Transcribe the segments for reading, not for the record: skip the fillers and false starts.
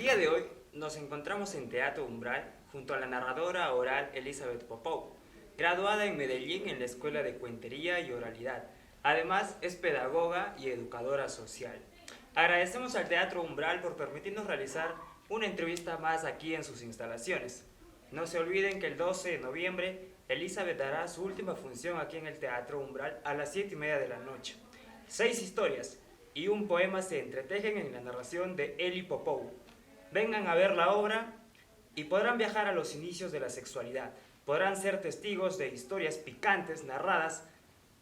día de hoy nos encontramos en Teatro Umbral junto a la narradora oral Elizabeth Popov, graduada en Medellín en la Escuela de Cuentería y Oralidad. Además, es pedagoga y educadora social. Agradecemos al Teatro Umbral por permitirnos realizar una entrevista más aquí en sus instalaciones. No se olviden que el 12 de noviembre Elizabeth dará su última función aquí en el Teatro Umbral a las 7:30 de la noche. 6 historias y un poema se entretejen en la narración de Eli Popov. Vengan a ver la obra y podrán viajar a los inicios de la sexualidad. Podrán ser testigos de historias picantes narradas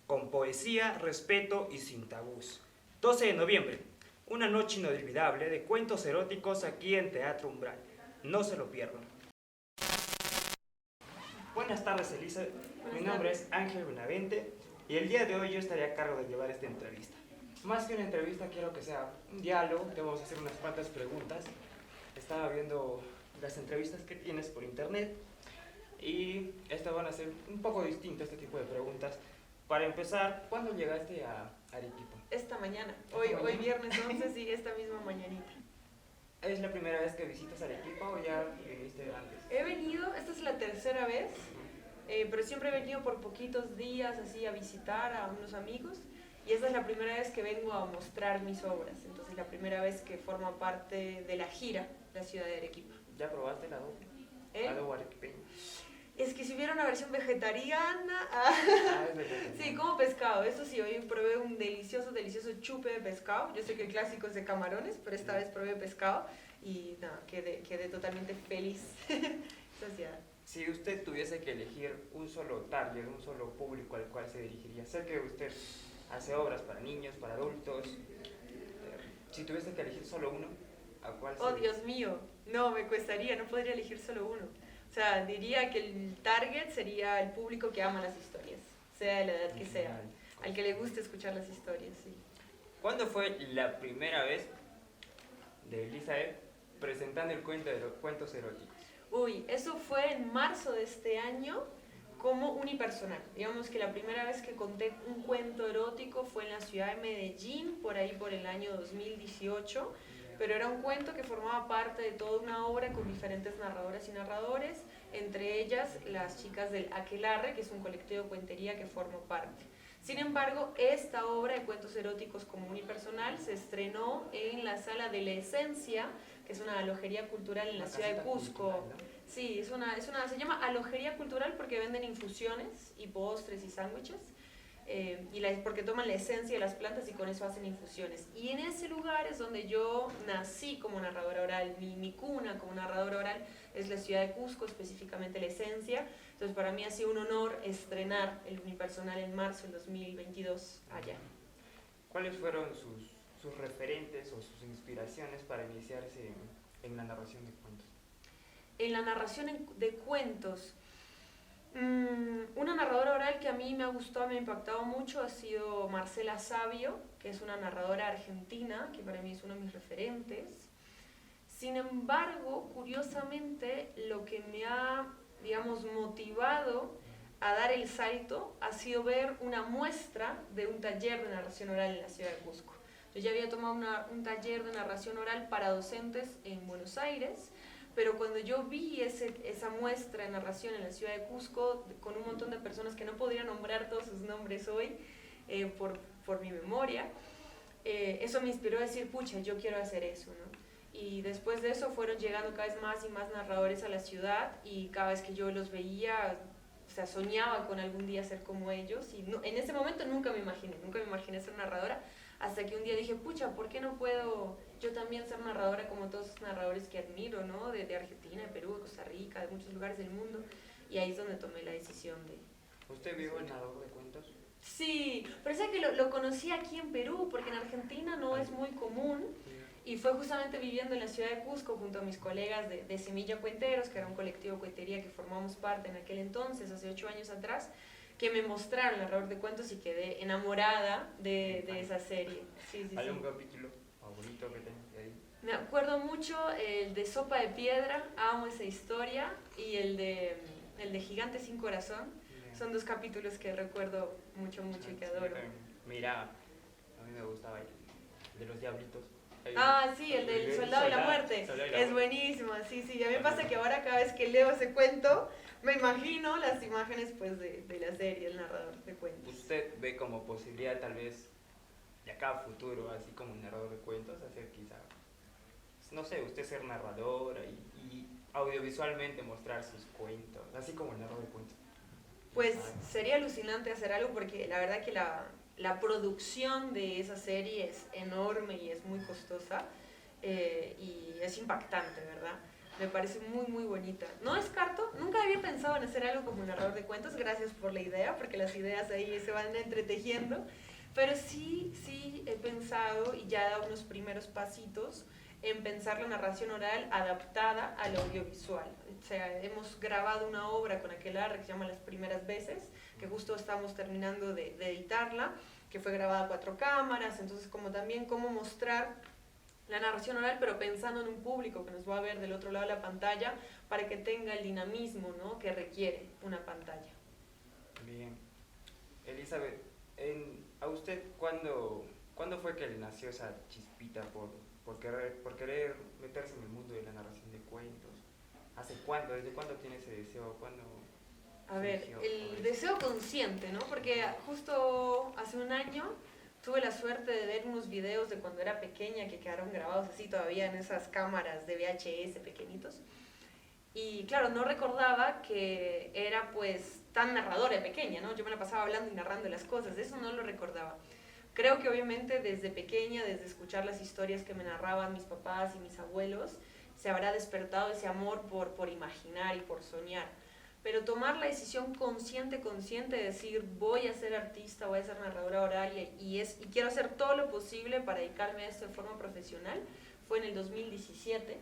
con poesía, respeto y sin tabús. 12 de noviembre, una noche inolvidable de cuentos eróticos aquí en Teatro Umbral. No se lo pierdan. Buenas tardes, Elizabeth. Mi nombre es Ángel Benavente y el día de hoy yo estaré a cargo de llevar esta entrevista. Más que una entrevista, quiero que sea un diálogo. Te vamos a hacer unas cuantas preguntas. Estaba viendo las entrevistas que tienes por internet y estas van a ser un poco distintas, este tipo de preguntas. Para empezar, ¿cuándo llegaste a Arequipa? Esta mañana. Hoy viernes 11, sí, esta misma mañanita. ¿Es la primera vez que visitas Arequipa o ya viniste antes? He venido, esta es la tercera vez, pero siempre he venido por poquitos días así a visitar a unos amigos y esta es la primera vez que vengo a mostrar mis obras, entonces la primera vez que forma parte de la gira la ciudad de Arequipa. ¿Ya probaste el adobo? Adobo arequipeño. Es que si hubiera una versión vegetariana, Es vegetariano. sí, como pescado, eso sí, hoy probé un delicioso chupe de pescado, yo sé que el clásico es de camarones, pero esta vez probé pescado y nada, quedé totalmente feliz, saciada. Si usted tuviese que elegir un solo target, un solo público al cual se dirigiría, sé que usted hace obras para niños, para adultos, si tuviese que elegir solo uno, ¿a cuál Oh, sería? Dios mío, no, me cuestaría, no podría elegir solo uno. O sea, diría que el target sería el público que ama las historias, sea de la edad que sea, al que le guste escuchar las historias, sí. ¿Cuándo fue la primera vez de Elizabeth presentando el cuento de los cuentos eróticos? Uy, eso fue en marzo de este año como unipersonal. Digamos que la primera vez que conté un cuento erótico fue en la ciudad de Medellín, por ahí por el año 2018, pero era un cuento que formaba parte de toda una obra con diferentes narradoras y narradores, entre ellas las chicas del Aquelarre, que es un colectivo de cuentería que formo parte. Sin embargo, esta obra de cuentos eróticos como unipersonal se estrenó en la Sala de la Esencia, que es una alojería cultural en la ciudad de Cusco. Cultural, ¿no? Sí, se llama alojería cultural porque venden infusiones y postres y sándwiches, porque toman la esencia de las plantas y con eso hacen infusiones. Y en ese lugar es donde yo nací como narradora oral, mi cuna como narradora oral es la ciudad de Cusco, específicamente la esencia. Entonces para mí ha sido un honor estrenar el unipersonal en marzo del 2022 allá. ¿Cuáles fueron sus referentes o sus inspiraciones para iniciarse en la narración de cuentos? En la narración de cuentos, una narradora oral que a mí me ha gustado, me ha impactado mucho ha sido Marcela Sabio, que es una narradora argentina, que para mí es uno de mis referentes. Sin embargo, curiosamente, lo que me ha, digamos, motivado a dar el salto ha sido ver una muestra de un taller de narración oral en la ciudad de Cusco. Yo ya había tomado un taller de narración oral para docentes en Buenos Aires, pero cuando yo vi esa muestra de narración en la ciudad de Cusco, con un montón de personas que no podría nombrar todos sus nombres hoy por mi memoria, eso me inspiró a decir, pucha, yo quiero hacer eso, ¿no? Y después de eso fueron llegando cada vez más y más narradores a la ciudad y cada vez que yo los veía, o sea, soñaba con algún día ser como ellos y no, en ese momento nunca me imaginé ser narradora, hasta que un día dije, pucha, ¿por qué no puedo yo también ser narradora como todos los narradores que admiro, ¿no? De Argentina, de Perú, de Costa Rica, de muchos lugares del mundo, y ahí es donde tomé la decisión de... ¿Usted vio el narrador de cuentos? Sí, pero sé que lo conocí aquí en Perú, porque en Argentina no es muy común, y fue justamente viviendo en la ciudad de Cusco junto a mis colegas de Semilla Cuenteros, que era un colectivo de cuentería que formamos parte en aquel entonces, hace 8 años atrás, que me mostraron el narrador de cuentos y quedé enamorada de esa serie. Sí, sí, ¿Hay sí. un capítulo favorito que tengas de ahí? Me acuerdo mucho el de Sopa de Piedra, amo esa historia, y el de Gigante sin Corazón. Son 2 capítulos que recuerdo mucho y que adoro. Mira, a mí me gustaba el de los diablitos. Ah, sí, el del Soldado de la Muerte. Es buenísimo, sí, sí. A mí me pasa que ahora cada vez que leo ese cuento, me imagino las imágenes pues de la serie, el narrador de cuentos. ¿Usted ve como posibilidad tal vez de acá a futuro, así como un narrador de cuentos, hacer quizá, no sé, usted ser narradora y audiovisualmente mostrar sus cuentos, así como el narrador de cuentos? Pues sería alucinante hacer algo porque la verdad que la producción de esa serie es enorme y es muy costosa y es impactante, ¿verdad? Me parece muy, muy bonita. No descarto, nunca había pensado en hacer algo como un narrador de cuentos, gracias por la idea, porque las ideas ahí se van entretejiendo, pero sí, sí he pensado y ya he dado unos primeros pasitos en pensar la narración oral adaptada al audiovisual. O sea, hemos grabado una obra con Aquelarre que se llama Las Primeras Veces, que justo estamos terminando de editarla, que fue grabada a 4 cámaras, entonces como también cómo mostrar la narración oral, pero pensando en un público que nos va a ver del otro lado de la pantalla para que tenga el dinamismo, ¿no?, que requiere una pantalla. Bien. Elizabeth, ¿a usted cuándo fue que le nació esa chispita por querer meterse en el mundo de la narración de cuentos? ¿Hace cuándo? ¿Desde cuándo tiene ese deseo? ¿Cuándo A ver, surgió el deseo consciente, ¿no? Porque justo hace un año tuve la suerte de ver unos videos de cuando era pequeña que quedaron grabados así todavía en esas cámaras de VHS pequeñitos. Y claro, no recordaba que era pues tan narradora de pequeña, ¿no? Yo me la pasaba hablando y narrando las cosas, eso no lo recordaba. Creo que obviamente desde pequeña, desde escuchar las historias que me narraban mis papás y mis abuelos, se habrá despertado ese amor por imaginar y por soñar. Pero tomar la decisión consciente de decir voy a ser artista, voy a ser narradora oral y quiero hacer todo lo posible para dedicarme a esto de forma profesional, fue en el 2017.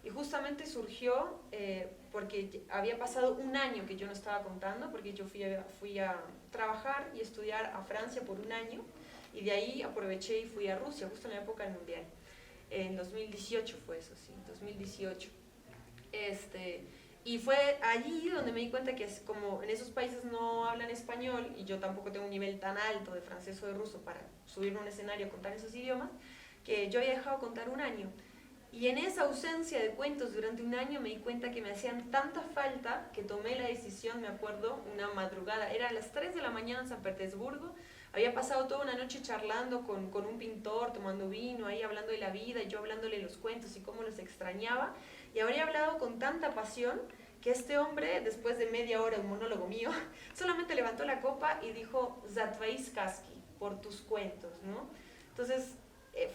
Y justamente surgió porque había pasado un año que yo no estaba contando, porque yo fui a trabajar y estudiar a Francia por un año, y de ahí aproveché y fui a Rusia, justo en la época del Mundial. En 2018 fue eso, sí, 2018. Y fue allí donde me di cuenta que como en esos países no hablan español, y yo tampoco tengo un nivel tan alto de francés o de ruso para subirme a un escenario a contar esos idiomas, que yo había dejado contar un año. Y en esa ausencia de cuentos durante un año me di cuenta que me hacían tanta falta que tomé la decisión, me acuerdo, una madrugada, era a las 3 de la mañana en San Petersburgo, había pasado toda una noche charlando con un pintor, tomando vino, ahí hablando de la vida, y yo hablándole los cuentos y cómo los extrañaba, y habría hablado con tanta pasión que este hombre, después de media hora de un monólogo mío, solamente levantó la copa y dijo, Zatvaïskaski, por tus cuentos, ¿no? Entonces,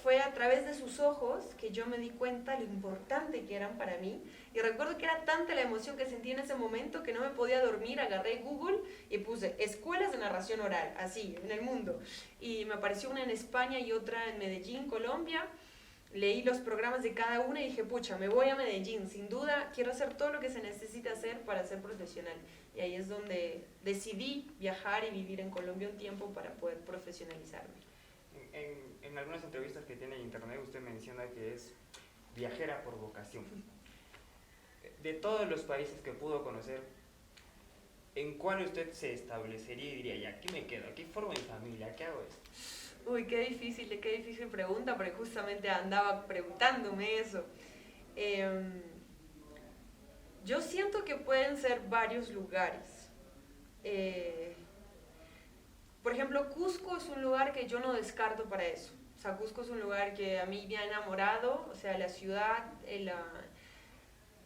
fue a través de sus ojos que yo me di cuenta lo importante que eran para mí, y recuerdo que era tanta la emoción que sentí en ese momento que no me podía dormir, agarré Google y puse escuelas de narración oral, así, en el mundo, y me apareció una en España y otra en Medellín, Colombia. Leí los programas de cada una y dije, pucha, me voy a Medellín, sin duda quiero hacer todo lo que se necesita hacer para ser profesional, y ahí es donde decidí viajar y vivir en Colombia un tiempo para poder profesionalizarme. En algunas entrevistas que tiene en internet usted menciona que es viajera por vocación. De todos los países que pudo conocer, ¿en cuál usted se establecería y diría, ya, aquí me quedo, aquí formo mi familia, ¿qué hago esto? Uy, qué difícil pregunta, porque justamente andaba preguntándome eso. Yo siento que pueden ser varios lugares. Por ejemplo, Cusco es un lugar que yo no descarto para eso. O sea, Cusco es un lugar que a mí me ha enamorado, o sea, la ciudad,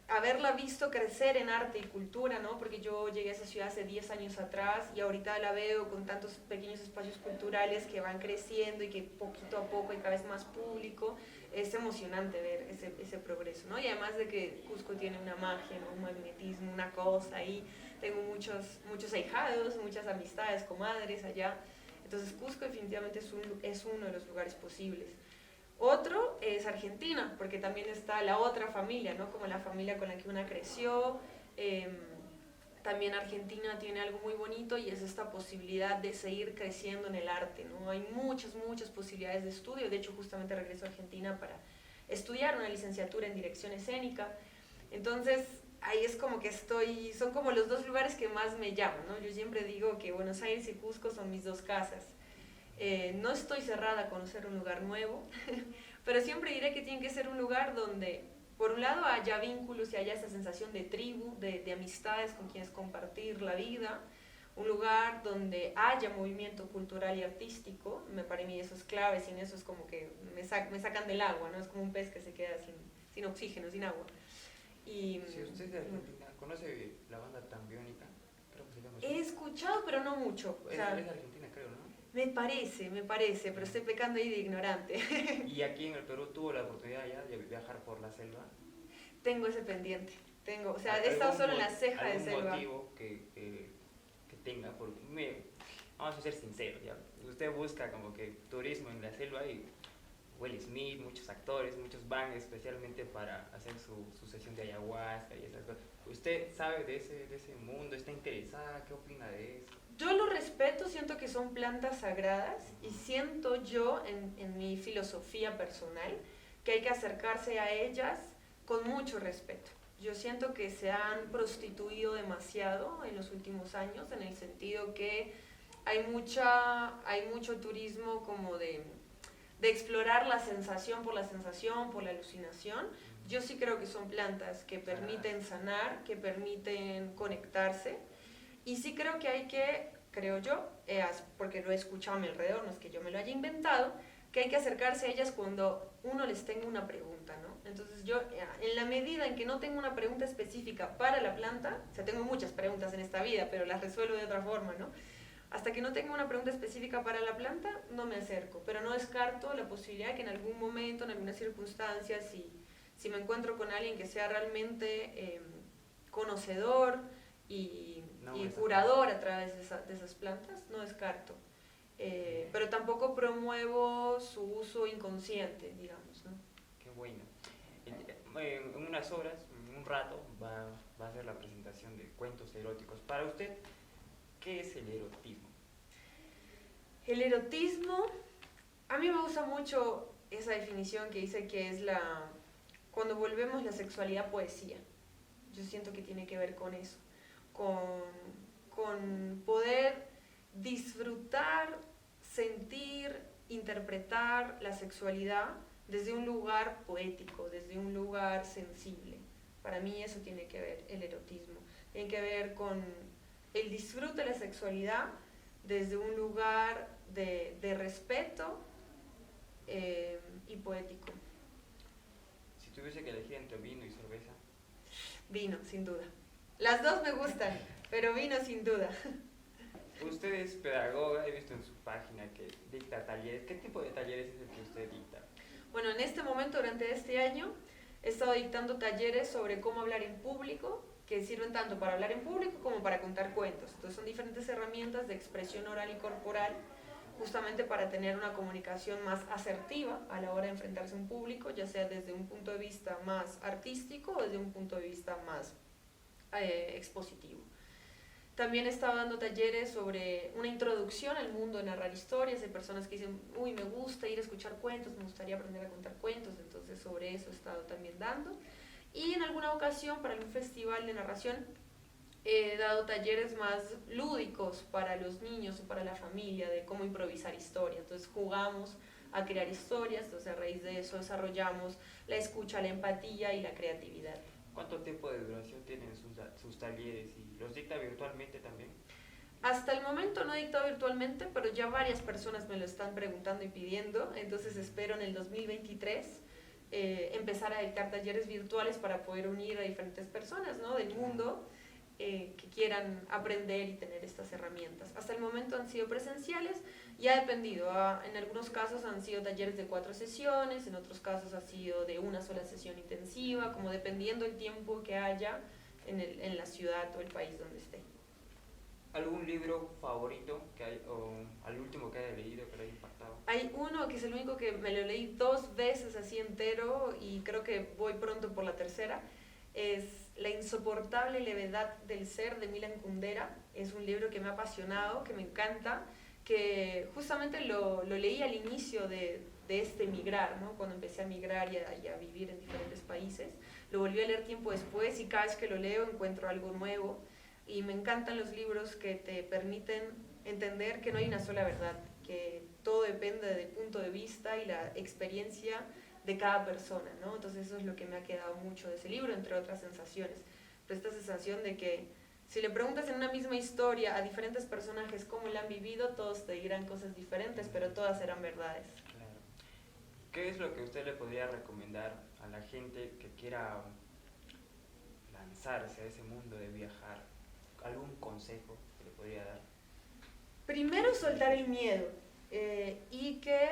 haberla visto crecer en arte y cultura, ¿no? Porque yo llegué a esa ciudad hace 10 años atrás y ahorita la veo con tantos pequeños espacios culturales que van creciendo y que poquito a poco hay cada vez más público. Es emocionante ver ese progreso, ¿no? Y además de que Cusco tiene una magia, ¿no?, un magnetismo, una cosa ahí. Tengo muchos ahijados, muchas amistades, comadres allá. Entonces Cusco definitivamente es uno de los lugares posibles. Otro es Argentina, porque también está la otra familia, ¿no?, como la familia con la que una creció. También Argentina tiene algo muy bonito y es esta posibilidad de seguir creciendo en el arte, ¿no? Hay muchas posibilidades de estudio. De hecho, justamente regreso a Argentina para estudiar una licenciatura en dirección escénica. Entonces, ahí es como que son como los dos lugares que más me llaman, ¿no? Yo siempre digo que Buenos Aires y Cusco son mis dos casas. No estoy cerrada a conocer un lugar nuevo, pero siempre diré que tiene que ser un lugar donde, por un lado, haya vínculos y haya esa sensación de tribu, de amistades con quienes compartir la vida, un lugar donde haya movimiento cultural y artístico. Para mí eso es clave, sin eso es como que me sacan del agua, ¿no? Es como un pez que se queda sin oxígeno, sin agua. Y, si usted es de Argentina, ¿conoce la banda Tambiónica? Creo que se llama así. he escuchado, pero no mucho. O sea, Es de Argentina, creo, ¿no? me parece, pero estoy pecando ahí de ignorante. ¿Y aquí en el Perú tuvo la oportunidad ya de viajar por la selva? Tengo ese pendiente. O sea, he estado solo en la ceja de selva. ¿Algún motivo que tenga? Porque vamos a ser sinceros, ¿ya? Usted busca como que turismo en la selva y Will Smith, muchos actores, muchos van especialmente para hacer su sesión de ayahuasca y esas cosas. ¿Usted sabe de ese mundo? ¿Está interesada? ¿Qué opina de eso? Yo lo respeto, siento que son plantas sagradas y siento yo en mi filosofía personal que hay que acercarse a ellas con mucho respeto. Yo siento que se han prostituido demasiado en los últimos años, en el sentido que hay mucho turismo como de explorar la sensación, por la alucinación. Yo sí creo que son plantas que permiten sanar, que permiten conectarse. Y sí creo que hay que, creo yo, porque lo he escuchado a mi alrededor, no es que yo me lo haya inventado, que hay que acercarse a ellas cuando uno les tenga una pregunta, ¿no? Entonces yo, en la medida en que no tengo una pregunta específica para la planta, o sea, tengo muchas preguntas en esta vida, pero las resuelvo de otra forma, ¿no? Hasta que no tenga una pregunta específica para la planta, no me acerco, pero no descarto la posibilidad de que en algún momento, en algunas circunstancias, si me encuentro con alguien que sea realmente conocedor y curador a través de esas plantas, no descarto. Pero tampoco promuevo su uso inconsciente, digamos, ¿no? Qué bueno. En unas horas, en un rato, va a hacer la presentación de cuentos eróticos. Para usted, ¿qué es el erotismo? El erotismo, a mí me gusta mucho esa definición que dice que es cuando volvemos la sexualidad poesía. Yo siento que tiene que ver con eso, con poder disfrutar, sentir, interpretar la sexualidad desde un lugar poético, desde un lugar sensible. Para mí eso tiene que ver el erotismo. Tiene que ver con el disfrute de la sexualidad desde un lugar de respeto y poético. Si tuviese que elegir entre vino y cerveza. Vino, sin duda. Las dos me gustan, pero vino sin duda. Usted es pedagoga, he visto en su página que dicta talleres. ¿Qué tipo de talleres es el que usted dicta? Bueno, en este momento, durante este año, he estado dictando talleres sobre cómo hablar en público, que sirven tanto para hablar en público como para contar cuentos. Entonces son diferentes herramientas de expresión oral y corporal, justamente para tener una comunicación más asertiva a la hora de enfrentarse a un público, ya sea desde un punto de vista más artístico o desde un punto de vista más expositivo. También he estado dando talleres sobre una introducción al mundo de narrar historias. Hay personas que dicen, uy, me gusta ir a escuchar cuentos, me gustaría aprender a contar cuentos, entonces sobre eso he estado también dando. Y en alguna ocasión, para algún festival de narración, he dado talleres más lúdicos para los niños o para la familia, de cómo improvisar historia. Entonces jugamos a crear historias, entonces a raíz de eso desarrollamos la escucha, la empatía y la creatividad. ¿Cuánto tiempo de duración tienen sus talleres y los dicta virtualmente también? Hasta el momento no he dictado virtualmente, pero ya varias personas me lo están preguntando y pidiendo, entonces espero en el 2023 empezar a dictar talleres virtuales para poder unir a diferentes personas, ¿no?, del mundo que quieran aprender y tener estas herramientas. Hasta el momento han sido presenciales y ha dependido. En algunos casos han sido talleres de 4 sesiones, en otros casos ha sido de una sola sesión intensiva, como dependiendo el tiempo que haya en la ciudad o el país donde esté. ¿Algún libro favorito o al último que haya leído que le haya impactado? Hay uno que es el único que me lo leí 2 veces así entero y creo que voy pronto por la tercera. Es La insoportable levedad del ser, de Milan Kundera. Es un libro que me ha apasionado, que me encanta, que justamente lo leí al inicio de este migrar, ¿no?, cuando empecé a migrar y a vivir en diferentes países. Lo volví a leer tiempo después y cada vez que lo leo encuentro algo nuevo. Y me encantan los libros que te permiten entender que no hay una sola verdad, que todo depende del punto de vista y la experiencia de cada persona, ¿no? Entonces eso es lo que me ha quedado mucho de ese libro, entre otras sensaciones. Pero esta sensación de que si le preguntas en una misma historia a diferentes personajes cómo la han vivido, todos te dirán cosas diferentes, pero todas serán verdades. Claro. ¿Qué es lo que usted le podría recomendar a la gente que quiera lanzarse a ese mundo de viajar? ¿Algún consejo que le podría dar? Primero, soltar el miedo y que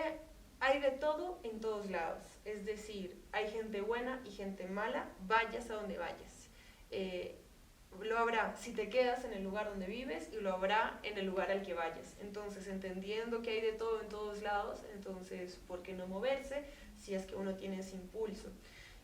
hay de todo en todos lados. Es decir, hay gente buena y gente mala, vayas a donde vayas. Lo habrá si te quedas en el lugar donde vives y lo habrá en el lugar al que vayas. Entonces, entendiendo que hay de todo en todos lados, entonces, ¿por qué no moverse si es que uno tiene ese impulso?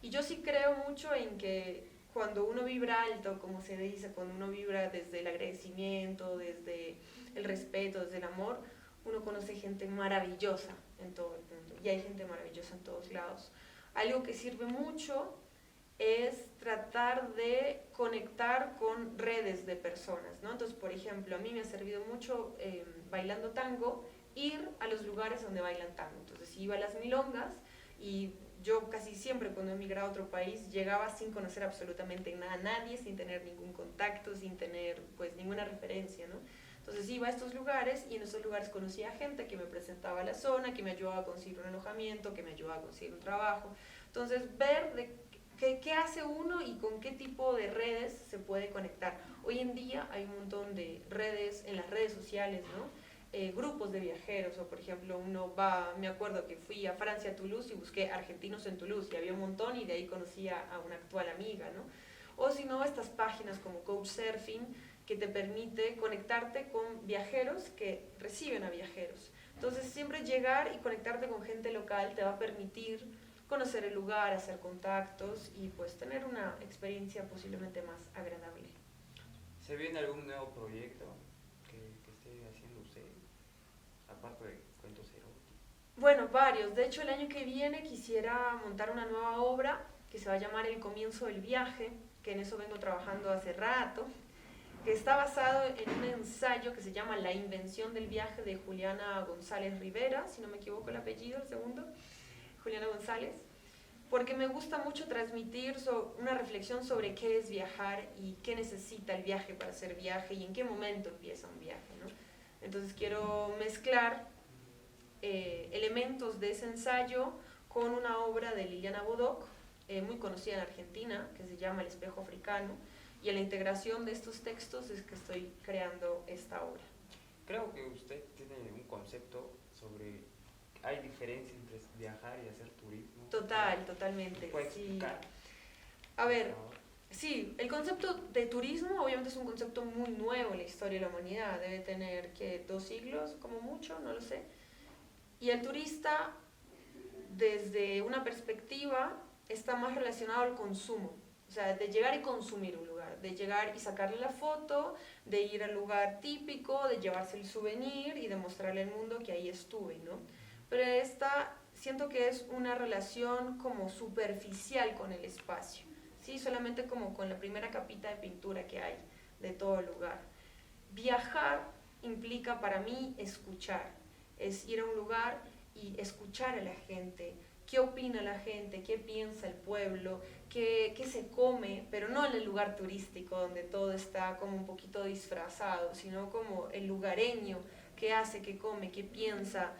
Y yo sí creo mucho en que cuando uno vibra alto, como se dice, cuando uno vibra desde el agradecimiento, desde el respeto, desde el amor, uno conoce gente maravillosa en todo el mundo y hay gente maravillosa en todos lados. Algo que sirve mucho es tratar de conectar con redes de personas, ¿no? Entonces, por ejemplo, a mí me ha servido mucho bailando tango, ir a los lugares donde bailan tango. Entonces, iba a las milongas y yo casi siempre cuando he emigrado a otro país llegaba sin conocer absolutamente nada a nadie, sin tener ningún contacto, sin tener pues ninguna referencia, ¿no? Entonces iba a estos lugares y en estos lugares conocía gente que me presentaba a la zona, que me ayudaba a conseguir un alojamiento, que me ayudaba a conseguir un trabajo. Entonces ver de qué hace uno y con qué tipo de redes se puede conectar. Hoy en día hay un montón de redes en las redes sociales, ¿no? Grupos de viajeros, o por ejemplo uno va, me acuerdo que fui a Francia, a Toulouse, y busqué argentinos en Toulouse, y había un montón, y de ahí conocí a una actual amiga, ¿no? O si no, estas páginas como Couchsurfing, que te permite conectarte con viajeros que reciben a viajeros. Entonces siempre llegar y conectarte con gente local te va a permitir conocer el lugar, hacer contactos y pues tener una experiencia posiblemente más agradable. ¿Se viene algún nuevo proyecto que esté haciendo usted, aparte de cuentos eróticos? Bueno, varios. De hecho, el año que viene quisiera montar una nueva obra que se va a llamar El comienzo del viaje, que en eso vengo trabajando hace rato, que está basado en un ensayo que se llama La invención del viaje de Juliana González Rivera, si no me equivoco el apellido, el segundo, Juliana González, porque me gusta mucho transmitir una reflexión sobre qué es viajar y qué necesita el viaje para hacer viaje y en qué momento empieza un viaje, ¿no? Entonces quiero mezclar elementos de ese ensayo con una obra de Liliana Bodoc, muy conocida en Argentina, que se llama El espejo africano, y en la integración de estos textos es que estoy creando esta obra. Creo que usted tiene un concepto sobre, hay diferencia entre viajar y hacer turismo. Totalmente. ¿Me puede explicar? Sí. A ver, sí, el concepto de turismo obviamente es un concepto muy nuevo en la historia de la humanidad, debe tener que 2 siglos como mucho, no lo sé. Y el turista, desde una perspectiva, está más relacionado al consumo. O sea, de llegar y consumir un lugar, de llegar y sacarle la foto, de ir al lugar típico, de llevarse el souvenir y de mostrarle al mundo que ahí estuve, ¿no? Pero esta siento que es una relación como superficial con el espacio, ¿sí? Solamente como con la primera capita de pintura que hay de todo el lugar. Viajar implica para mí escuchar, es ir a un lugar y escuchar a la gente, qué opina la gente, qué piensa el pueblo, qué se come, pero no en el lugar turístico donde todo está como un poquito disfrazado, sino como el lugareño, qué hace, qué come, qué piensa,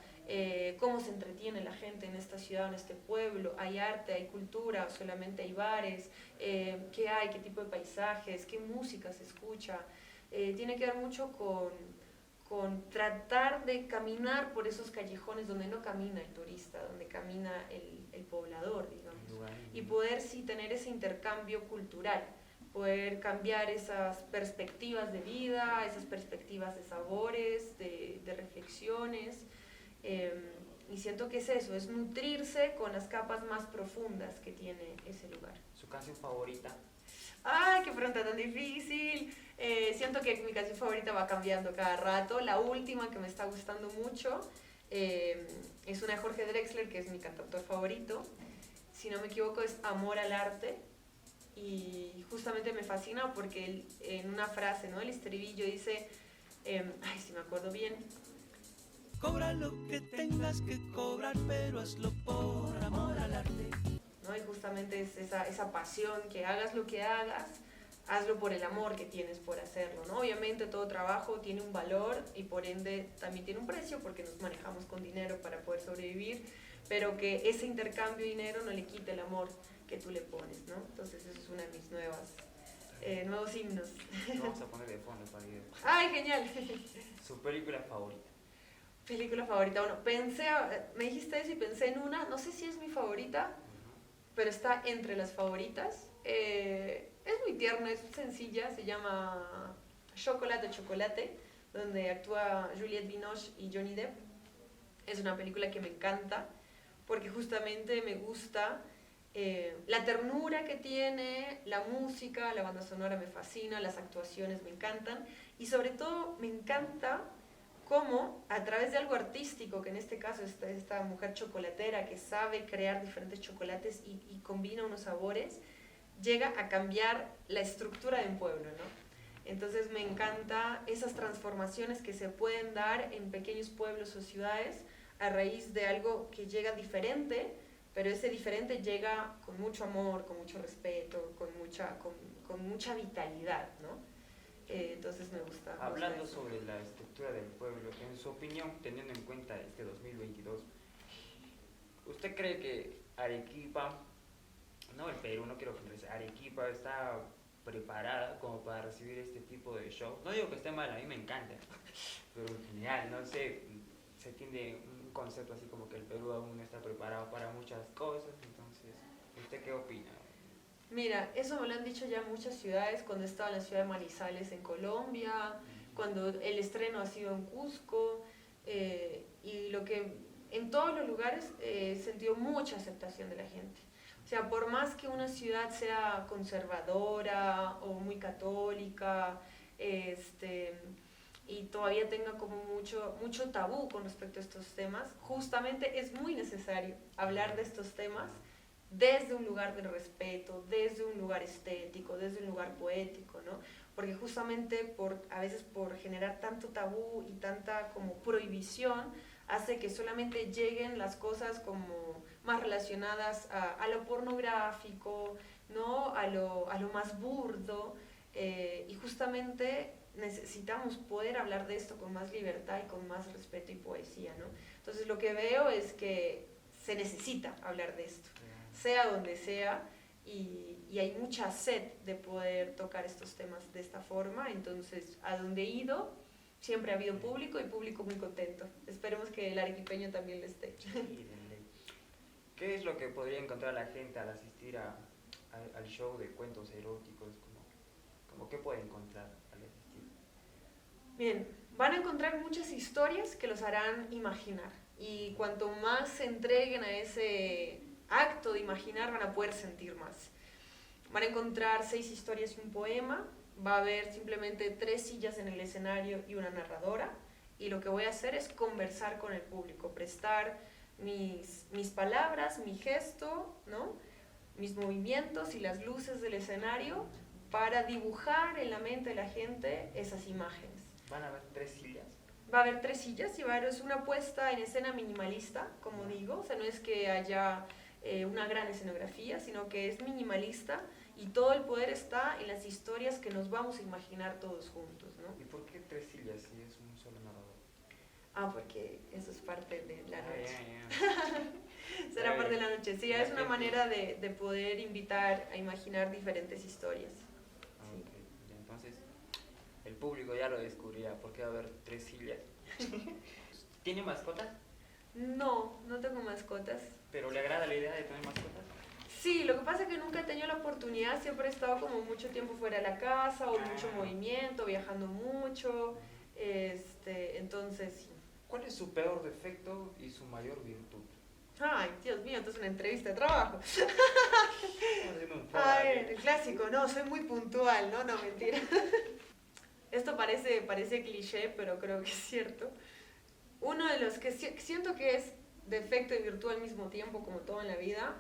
cómo se entretiene la gente en esta ciudad, en este pueblo, hay arte, hay cultura, solamente hay bares, qué hay, qué tipo de paisajes, qué música se escucha. Tiene que ver mucho con tratar de caminar por esos callejones donde no camina el turista, donde camina el poblador, digamos, y poder sí tener ese intercambio cultural, poder cambiar esas perspectivas de vida, esas perspectivas de sabores, de reflexiones, y siento que es eso, es nutrirse con las capas más profundas que tiene ese lugar. ¿Su canción favorita? ¡Ay, qué pregunta tan difícil! Siento que mi canción favorita va cambiando cada rato. La última que me está gustando mucho es una de Jorge Drexler, que es mi cantautor favorito. Si no me equivoco es Amor al Arte. Y justamente me fascina porque él, en una frase, ¿no? El estribillo dice, ay, si me acuerdo bien. Cobra lo que tengas que cobrar, pero hazlo por amor al arte. ¿no? Y justamente es esa pasión, que hagas lo que hagas, hazlo por el amor que tienes por hacerlo, ¿no? Obviamente todo trabajo tiene un valor y por ende también tiene un precio porque nos manejamos con dinero para poder sobrevivir, pero que ese intercambio de dinero no le quite el amor que tú le pones, ¿no? Entonces eso es una de mis nuevos himnos. Vamos a poner de fondo para que... ¡Ay, genial! Su película favorita. Película favorita, bueno, me dijiste eso y pensé en una, no sé si es mi favorita, pero está entre las favoritas. Es muy tierna, es sencilla, se llama Chocolate, Chocolate, donde actúa Juliette Binoche y Johnny Depp. Es una película que me encanta porque justamente me gusta la ternura que tiene, la música, la banda sonora me fascina, las actuaciones me encantan y sobre todo me encanta cómo a través de algo artístico, que en este caso es esta mujer chocolatera que sabe crear diferentes chocolates y combina unos sabores, llega a cambiar la estructura de un pueblo, ¿no? Entonces me encanta esas transformaciones que se pueden dar en pequeños pueblos o ciudades a raíz de algo que llega diferente, pero ese diferente llega con mucho amor, con mucho respeto, con mucha vitalidad, ¿no? Entonces me gusta. Hablando sobre la estructura del pueblo, en su opinión, teniendo en cuenta este 2022, ¿usted cree que Arequipa, no el Perú, no quiero que Arequipa está preparada como para recibir este tipo de show? No digo que esté mal, a mí me encanta, pero en general, no sé, se tiende un concepto así como que el Perú aún no está preparado para muchas cosas, entonces, ¿usted qué opina? Mira, eso me lo han dicho ya muchas ciudades, cuando he estado en la ciudad de Manizales en Colombia, cuando el estreno ha sido en Cusco, y lo que en todos los lugares he sentido mucha aceptación de la gente. O sea, por más que una ciudad sea conservadora o muy católica, y todavía tenga como mucho tabú con respecto a estos temas, justamente es muy necesario hablar de estos temas desde un lugar de respeto, desde un lugar estético, desde un lugar poético, ¿no? Porque justamente a veces por generar tanto tabú y tanta como prohibición, hace que solamente lleguen las cosas como más relacionadas a lo pornográfico, ¿no? A lo más burdo, y justamente necesitamos poder hablar de esto con más libertad y con más respeto y poesía, ¿no? Entonces lo que veo es que se necesita hablar de esto, sea donde sea, y hay mucha sed de poder tocar estos temas de esta forma. Entonces, a donde he ido, siempre ha habido público y público muy contento. Esperemos que el arequipeño también lo esté. ¿Qué es lo que podría encontrar la gente al asistir al show de cuentos eróticos? Como ¿qué puede encontrar al asistir? Bien, van a encontrar muchas historias que los harán imaginar. Y cuanto más se entreguen a ese acto de imaginar, van a poder sentir más. Van a encontrar 6 historias y un poema. Va a haber simplemente 3 sillas en el escenario y una narradora. Y lo que voy a hacer es conversar con el público, prestar mis palabras, mi gesto, ¿no? Mis movimientos y las luces del escenario para dibujar en la mente de la gente esas imágenes. ¿Van a haber 3 sillas? Va a haber 3 sillas y es una puesta en escena minimalista, como digo. O sea, no es que haya una gran escenografía, sino que es minimalista y todo el poder está en las historias que nos vamos a imaginar todos juntos, ¿no? ¿Y por qué 3 sillas si es un solo narrador? Porque eso es parte de la noche. Yeah. Será parte de la noche. Sí, es una manera de poder invitar a imaginar diferentes historias. Sí. Okay. Entonces, el público ya lo descubrirá porque va a haber 3 sillas. ¿Tiene mascotas? No tengo mascotas. ¿Pero le agrada la idea de tener mascotas? Sí, lo que pasa es que nunca he tenido la oportunidad, siempre he estado como mucho tiempo fuera de la casa o mucho movimiento, viajando mucho, entonces sí. ¿Cuál es su peor defecto y su mayor virtud? Ay, Dios mío, esto es una entrevista de trabajo. El clásico, no, soy muy puntual, no, mentira. Esto parece cliché, pero creo que es cierto. Uno de los que siento que es defecto y virtud al mismo tiempo, como todo en la vida,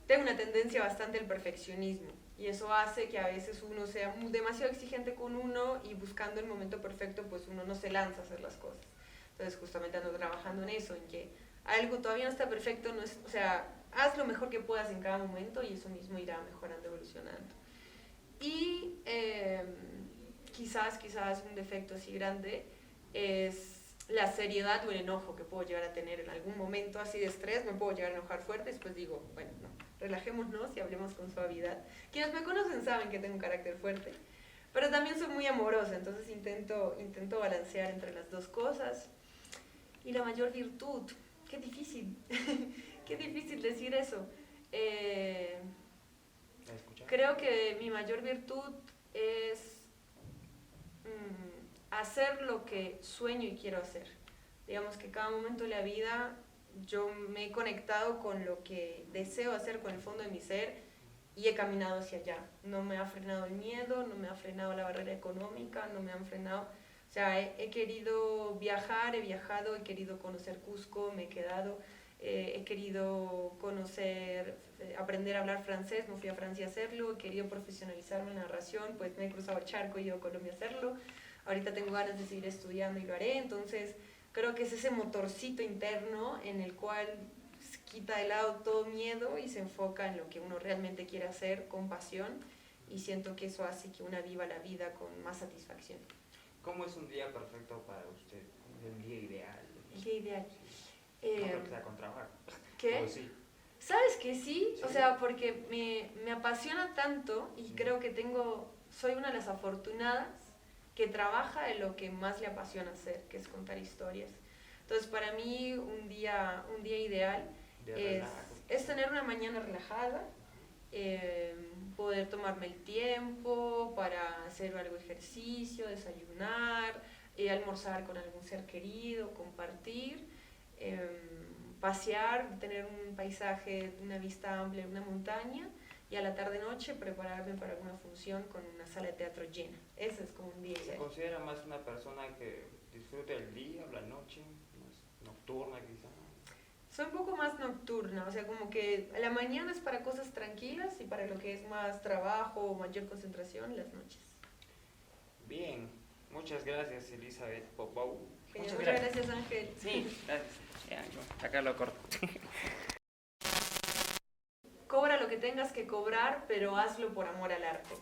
tengo una tendencia bastante al perfeccionismo. Y eso hace que a veces uno sea demasiado exigente con uno y buscando el momento perfecto, pues uno no se lanza a hacer las cosas. Entonces justamente ando trabajando en eso, en que algo todavía no está perfecto, no es, o sea, haz lo mejor que puedas en cada momento y eso mismo irá mejorando, evolucionando. Y quizás un defecto así grande es la seriedad o el enojo que puedo llegar a tener en algún momento así de estrés. Me puedo llegar a enojar fuerte, después digo, bueno, no, relajémonos y hablemos con suavidad. Quienes me conocen saben que tengo un carácter fuerte, pero también soy muy amorosa, entonces intento balancear entre las dos cosas. Y la mayor virtud, qué difícil, qué difícil decir eso. Creo que mi mayor virtud es hacer lo que sueño y quiero hacer. Digamos que cada momento de la vida yo me he conectado con lo que deseo hacer, con el fondo de mi ser, y he caminado hacia allá. No me ha frenado el miedo, no me ha frenado la barrera económica, no me han frenado... O sea, he querido viajar, he viajado, he querido conocer Cusco, me he quedado, he querido conocer, aprender a hablar francés, me fui a Francia a hacerlo, he querido profesionalizarme en narración, pues me he cruzado el charco y he ido a Colombia a hacerlo. Ahorita tengo ganas de seguir estudiando y lo haré, entonces creo que es ese motorcito interno en el cual quita de lado todo miedo y se enfoca en lo que uno realmente quiere hacer con pasión, y siento que eso hace que una viva la vida con más satisfacción. ¿Cómo es un día perfecto para usted? ¿Un día ideal? El día ideal. No creo que sea con trabajo. ¿Qué? ¿O sí? ¿Sabes que sí? Sí. O sea, porque me apasiona tanto y creo que soy una de las afortunadas que trabaja en lo que más le apasiona hacer, que es contar historias. Entonces, para mí, un día ideal es tener una mañana relajada, poder tomarme el tiempo para hacer algo de ejercicio, desayunar, almorzar con algún ser querido, compartir, pasear, tener un paisaje, una vista amplia en una montaña, y a la tarde-noche prepararme para alguna función con una sala de teatro llena. Ese es como un día ¿Se ideal. considera más una persona que disfruta el día o la noche? Más nocturna quizá. Soy un poco más nocturna, o sea, como que la mañana es para cosas tranquilas y para lo que es más trabajo o mayor concentración, las noches. Bien, muchas gracias Elizabeth Popou. Muchas gracias, Ángel. Sí, gracias. Ya, acá lo corto. Cobra lo que tengas que cobrar, pero hazlo por amor al arte.